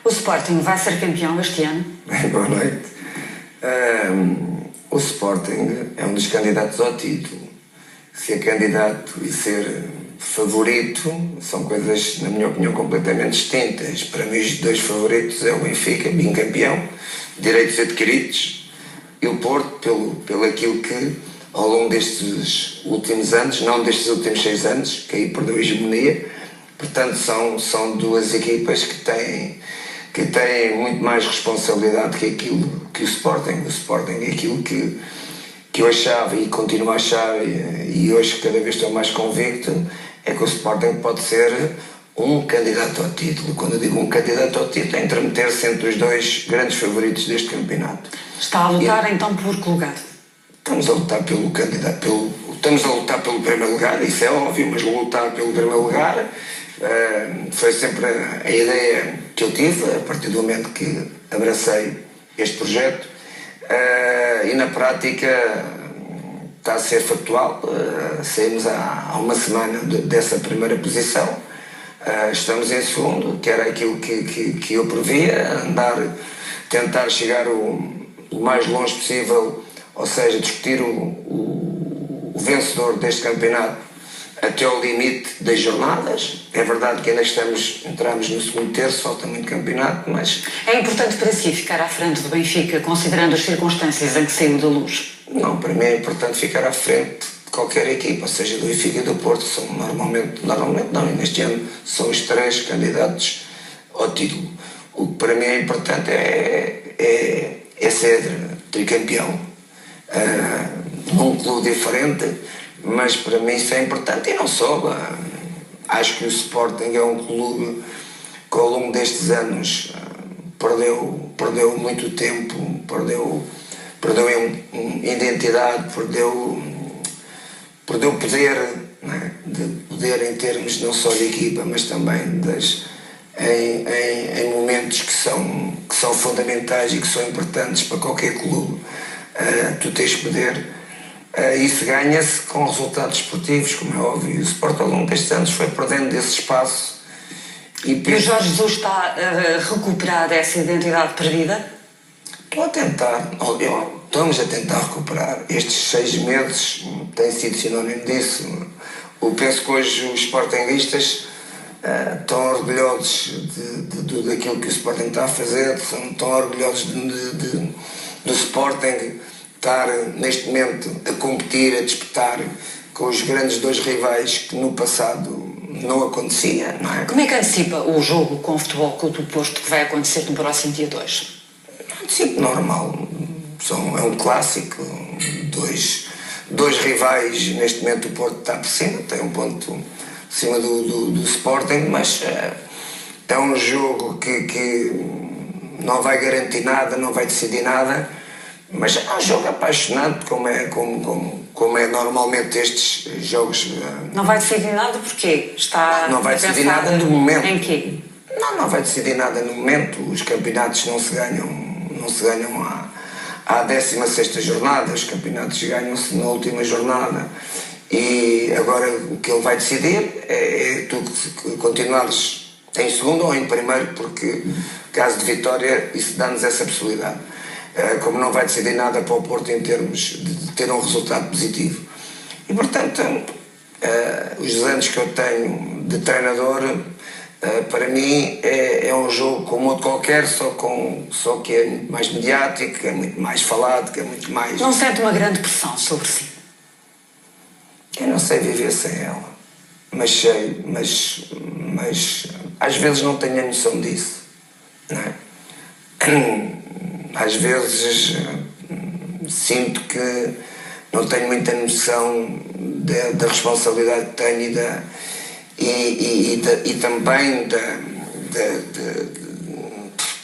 O Sporting vai ser campeão este ano? Boa noite. O Sporting é um dos candidatos ao título. Ser candidato e ser favorito são coisas, na minha opinião, completamente distintas. Para mim, os dois favoritos é o Benfica, bicampeão, direitos adquiridos, e o Porto, pelo aquilo que, ao longo destes últimos anos, não destes últimos 6 anos, que aí perdeu a hegemonia. Portanto, são duas equipas que têm muito mais responsabilidade que aquilo que o Sporting. O Sporting é aquilo que eu achava e continuo a achar, e hoje cada vez estou mais convicto, é que o Sporting pode ser um candidato ao título. Quando eu digo um candidato ao título, é intermeter-se entre os dois grandes favoritos deste campeonato. Está a lutar então por que lugar? Estamos a lutar pelo candidato, estamos a lutar pelo primeiro lugar, isso é óbvio, mas lutar pelo primeiro lugar foi sempre a ideia que eu tive, a partir do momento que abracei este projeto, e na prática está a ser factual. Saímos há uma semana dessa primeira posição, estamos em segundo, que era aquilo que eu previa, tentar chegar o mais longe possível, ou seja, discutir o vencedor deste campeonato até ao limite das jornadas. É verdade que ainda entramos no segundo terço, falta muito campeonato, mas... É importante para si ficar à frente do Benfica, considerando as circunstâncias em que saiu da luz? Não, para mim é importante ficar à frente de qualquer equipa, seja do Benfica e do Porto. São normalmente não, e neste ano são os 3 candidatos ao título. O que para mim é importante é ser tricampeão, num clube diferente, mas para mim isso é importante. E não só, acho que o Sporting é um clube que ao longo destes anos perdeu muito tempo, perdeu identidade, perdeu poder, né? De poder em termos não só de equipa, mas também em momentos que são fundamentais e que são importantes para qualquer clube. Tu tens poder. Isso ganha-se com resultados esportivos, como é óbvio. O Sport ao longo destes anos foi perdendo esse espaço. E o Jorge Jesus está a recuperar essa identidade perdida? Estou a tentar, estamos a tentar recuperar. Estes 6 meses têm sido sinónimo disso. Eu penso que hoje os sportinguistas estão orgulhosos daquilo que o Sporting está a fazer, estão orgulhosos do Sporting estar neste momento a competir, a disputar com os grandes 2 rivais que no passado não acontecia, não é? Como é que antecipa o jogo com o Futebol Clube do Porto que vai acontecer no próximo dia 2? Antecipo normal, é um clássico, dois rivais. Neste momento o Porto está por cima, tem um ponto acima do Sporting, mas é um jogo que não vai garantir nada, não vai decidir nada. Mas é um jogo apaixonante, como é normalmente estes jogos. Não vai decidir nada porquê? Não vai decidir nada no momento. Em quê? Não vai decidir nada no momento. Os campeonatos não se ganham à 16ª jornada, os campeonatos ganham-se na última jornada. E agora o que ele vai decidir é tu continuares em segundo ou em primeiro, porque caso de vitória isso dá-nos essa possibilidade. Como não vai decidir nada para o Porto em termos de ter um resultado positivo. E portanto, os anos que eu tenho de treinador, para mim é um jogo como outro qualquer, só que é muito mais mediático, é muito mais falado, que é muito mais... Não sente uma grande pressão sobre si? Eu não sei viver sem ela, mas sei, mas às vezes não tenho a noção disso, não é? Às vezes sinto que não tenho muita noção da responsabilidade que tenho e também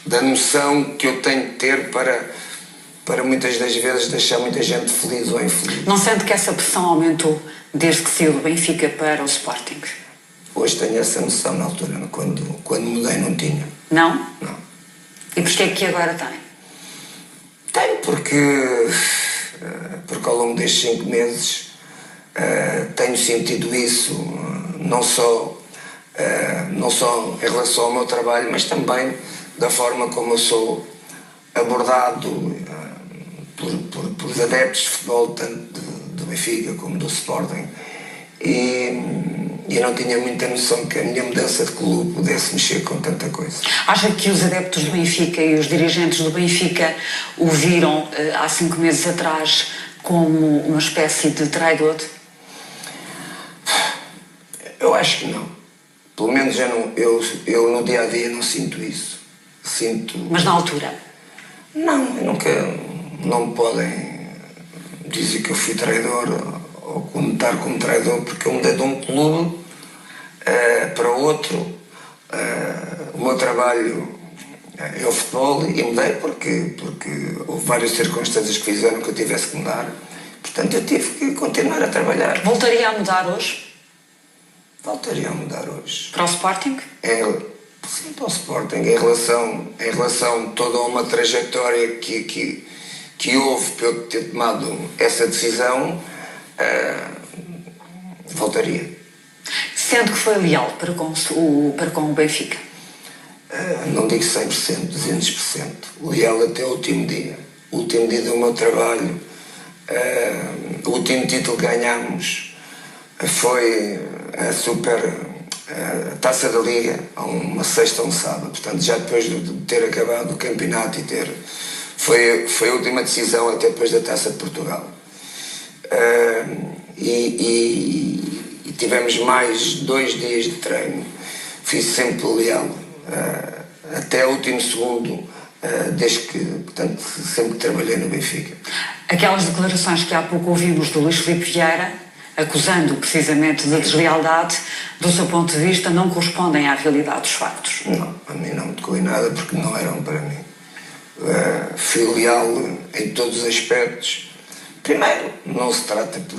da noção que eu tenho de ter para muitas das vezes deixar muita gente feliz ou infeliz. Não sente que essa pressão aumentou desde que saiu do Benfica para o Sporting? Hoje tenho essa noção, na altura, quando mudei não tinha. Não? Não. E porquê é que agora tem? Tenho porque ao longo destes 5 meses tenho sentido isso, não só em relação ao meu trabalho, mas também da forma como eu sou abordado por adeptos de futebol, tanto do Benfica como do Sporting, e eu não tinha muita noção que a minha mudança de clube pudesse mexer com tanta coisa. Acha que os adeptos do Benfica e os dirigentes do Benfica o viram há 5 meses atrás como uma espécie de traidor? Eu acho que não. Pelo menos eu no dia a dia não sinto isso. Sinto. Mas na altura? Não, eu nunca. Não me podem dizer que eu fui traidor ou comentar como traidor, porque eu mudei de um clube para outro. O meu trabalho é o futebol e mudei porque houve várias circunstâncias que fizeram que eu tivesse que mudar. Portanto, eu tive que continuar a trabalhar. Voltaria a mudar hoje? Voltaria a mudar hoje. Para o Sporting? Sim, para o Sporting. Em relação a toda uma trajetória que houve para eu ter tomado essa decisão, voltaria. Sendo que foi leal para com o Benfica? Não digo 100%, 200%. Leal até o último dia. O último dia do meu trabalho. O último título que ganhámos foi a Taça da Liga, uma sexta ou um sábado. Portanto, já depois de ter acabado o campeonato foi a última decisão até depois da Taça de Portugal. E tivemos mais 2 dias de treino. Fui sempre leal até o último segundo, desde que, portanto, sempre que trabalhei no Benfica. Aquelas declarações que há pouco ouvimos do Luís Filipe Vieira, acusando precisamente de deslealdade, do seu ponto de vista, não correspondem à realidade dos factos? Não, a mim não me tocou em nada porque não eram para mim. Fui leal em todos os aspectos. Primeiro, não se trata por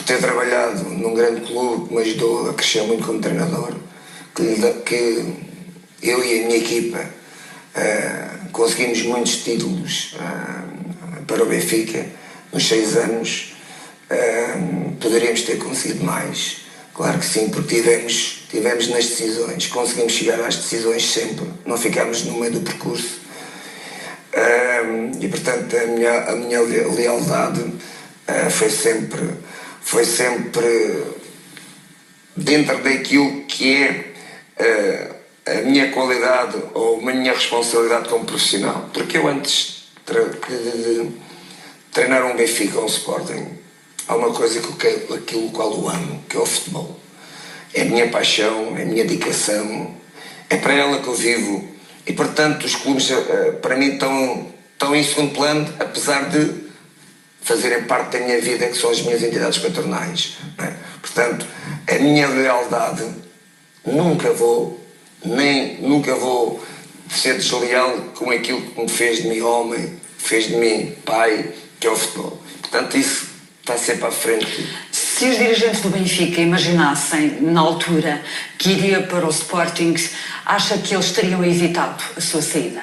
ter trabalhado num grande clube que me ajudou a crescer muito como treinador, que eu e a minha equipa conseguimos muitos títulos para o Benfica nos 6 anos. Poderíamos ter conseguido mais, claro que sim, porque tivemos nas decisões, conseguimos chegar às decisões sempre, não ficámos no meio do percurso. E portanto a minha lealdade foi sempre dentro daquilo que é a minha qualidade ou a minha responsabilidade como profissional, porque eu antes de treinar um Benfica ou um Sporting, há uma coisa aquilo qual eu amo, que é o futebol. É a minha paixão, é a minha dedicação, é para ela que eu vivo. E, portanto, os clubes, para mim, estão em segundo plano, apesar de fazerem parte da minha vida, que são as minhas entidades patronais. Não é? Portanto, a minha lealdade, nunca vou ser desleal com aquilo que me fez de mim homem, fez de mim pai, que é o futebol. Portanto, isso está sempre à frente. Se os dirigentes do Benfica imaginassem, na altura, que iria para o Sporting, acha que eles teriam evitado a sua saída?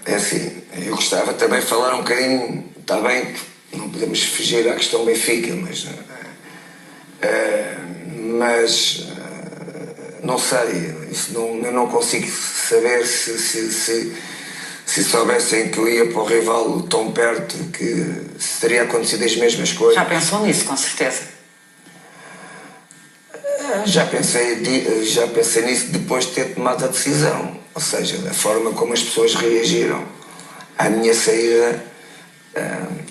É assim, eu gostava também de falar um bocadinho, está bem que não podemos fugir à questão Benfica, mas não sei, eu não consigo saber se soubessem que eu ia para o rival tão perto, que se teria acontecido as mesmas coisas. Já pensou nisso, com certeza? Já pensei nisso depois de ter tomado a decisão. Ou seja, da forma como as pessoas reagiram à minha saída,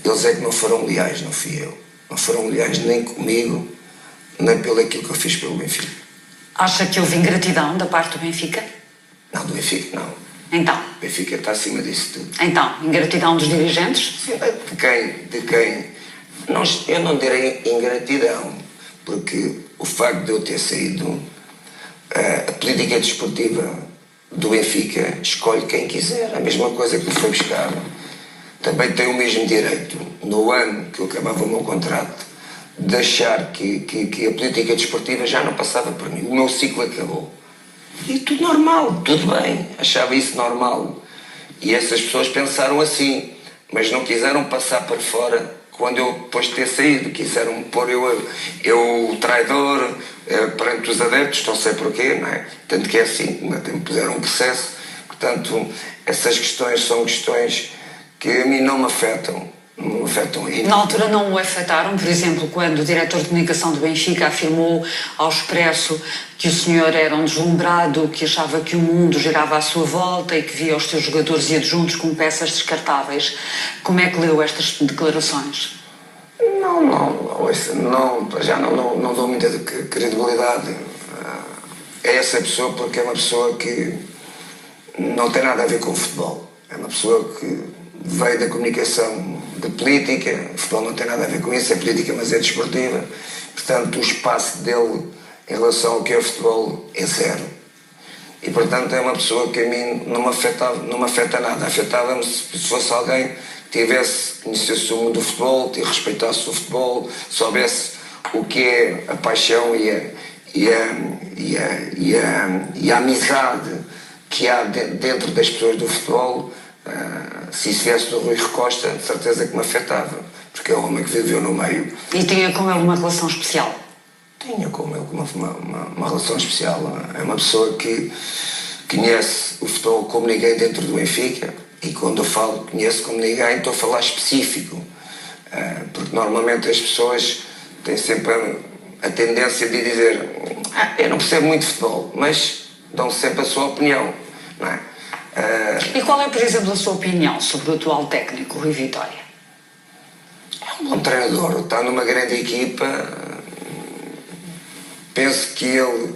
eles é que não foram leais, não fui eu. Não foram leais nem comigo, nem pelo aquilo que eu fiz pelo Benfica. Acha que houve ingratidão da parte do Benfica? Não, do Benfica não. Então? O Benfica está acima disso tudo. Então, ingratidão dos dirigentes? De quem? Não, eu não direi ingratidão, porque o facto de eu ter saído, a política desportiva do Benfica escolhe quem quiser. A mesma coisa que me foi buscar. Também tem o mesmo direito, no ano que eu acabava o meu contrato, de achar que a política desportiva já não passava por mim. O meu ciclo acabou. E tudo normal, tudo bem. Achava isso normal. E essas pessoas pensaram assim, mas não quiseram passar para fora quando eu, depois de ter saído, quiseram pôr eu traidor perante os adeptos, não sei porquê, não é? Tanto que é assim, até me puseram um processo. Portanto, essas questões são questões que a mim não me afetam. Não me afetam ainda. Na altura não o afetaram, por exemplo, quando o diretor de comunicação do Benfica afirmou ao Expresso que o senhor era um deslumbrado, que achava que o mundo girava à sua volta e que via os seus jogadores e adjuntos como peças descartáveis. Como é que leu estas declarações? Já não dou muita credibilidade a essa pessoa, porque é uma pessoa que não tem nada a ver com o futebol. É uma pessoa que veio da comunicação de política, o futebol não tem nada a ver com isso, é política, mas é desportiva. Portanto, o espaço dele em relação ao que é o futebol é zero. E, portanto, é uma pessoa que a mim não me afeta nada. Afetava-me se fosse alguém que conhecesse o mundo do futebol, que respeitasse o futebol, soubesse o que é a paixão e a amizade que há dentro das pessoas do futebol. Se isso viesse do Rui Costa, de certeza que me afetava, porque é um homem que viveu no meio. E tinha com ele uma relação especial? Tinha com ele uma relação especial. É uma pessoa que conhece o futebol como ninguém dentro do Benfica, e quando eu falo conhece como ninguém, estou a falar específico, porque normalmente as pessoas têm sempre a tendência de dizer eu não percebo muito de futebol, mas dão sempre a sua opinião, não é? E qual é, por exemplo, a sua opinião sobre o atual técnico, Rui Vitória? É um bom treinador, está numa grande equipa. Penso que ele,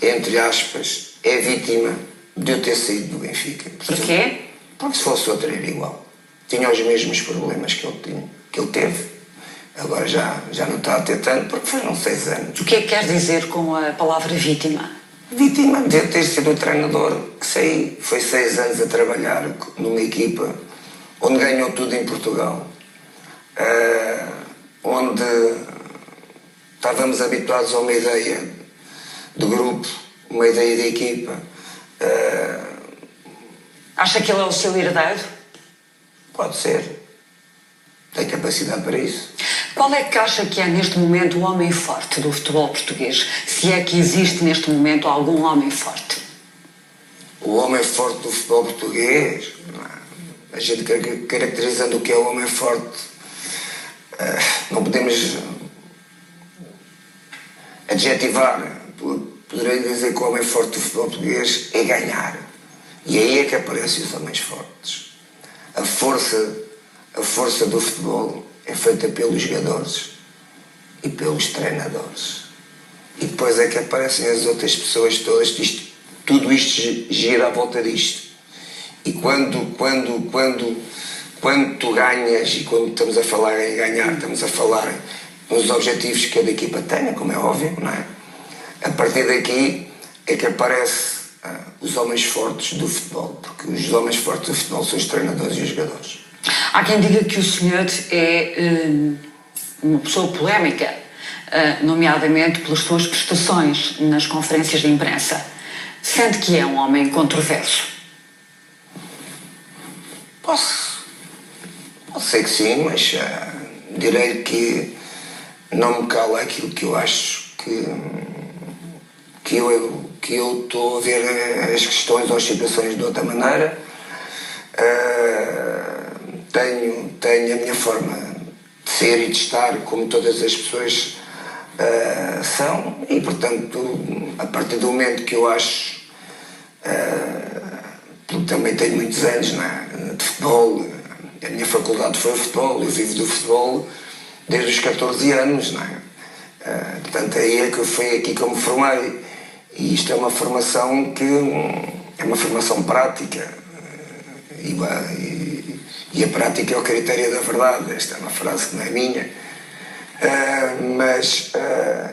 entre aspas, é vítima de eu ter saído do Benfica. Porquê? Porque se fosse outro era igual. Tinha os mesmos problemas que ele teve. Agora já não está a ter tanto, porque foram 6 anos. O que é que quer dizer com a palavra vítima? Vítima de ter sido o treinador que foi 6 anos a trabalhar numa equipa onde ganhou tudo em Portugal, onde estávamos habituados a uma ideia de grupo, uma ideia de equipa. Acha que ele é o seu herdeiro? Pode ser. Tem capacidade para isso. Qual é que acha que é neste momento o homem forte do futebol português? Se é que existe neste momento algum homem forte? O homem forte do futebol português? A gente caracterizando o que é o homem forte, não podemos adjetivar. Poderei dizer que o homem forte do futebol português é ganhar. E aí é que aparecem os homens fortes. A força do futebol é feita pelos jogadores e pelos treinadores. E depois é que aparecem as outras pessoas todas. Tudo isto gira à volta disto. E quando tu ganhas, e quando estamos a falar em ganhar, estamos a falar nos objetivos que cada equipa tenha, como é óbvio, não é? A partir daqui é que aparecem os homens fortes do futebol, porque os homens fortes do futebol são os treinadores e os jogadores. Há quem diga que o senhor é uma pessoa polémica, nomeadamente pelas suas prestações nas conferências de imprensa. Sente que é um homem controverso? Posso ser que sim, mas direi que não me cala aquilo que eu acho que eu estou a ver as questões ou as situações de outra maneira. Tenho a minha forma de ser e de estar, como todas as pessoas são, e portanto, a partir do momento que eu acho, porque também tenho muitos anos de futebol, a minha faculdade foi o futebol, eu vivo do futebol desde os 14 anos, não é? Portanto, aí é que foi aqui que eu me formei, e isto é uma formação que é uma formação prática, e a prática é o critério da verdade. Esta é uma frase que não é minha,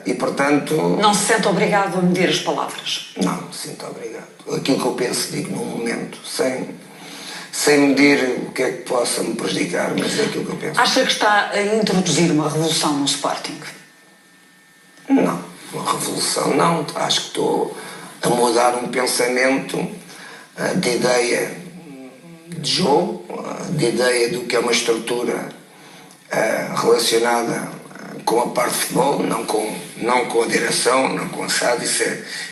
e portanto... Não se sente obrigado a medir as palavras? Não me sinto obrigado. Aquilo que eu penso digo num momento, sem medir o que é que possa me prejudicar, mas é aquilo que eu penso. Acha que está a introduzir uma revolução no Sporting? Não, uma revolução não. Acho que estou a mudar um pensamento de ideia de jogo, de ideia do que é uma estrutura relacionada com a parte de futebol, não com a direção, não com a SAD. Isso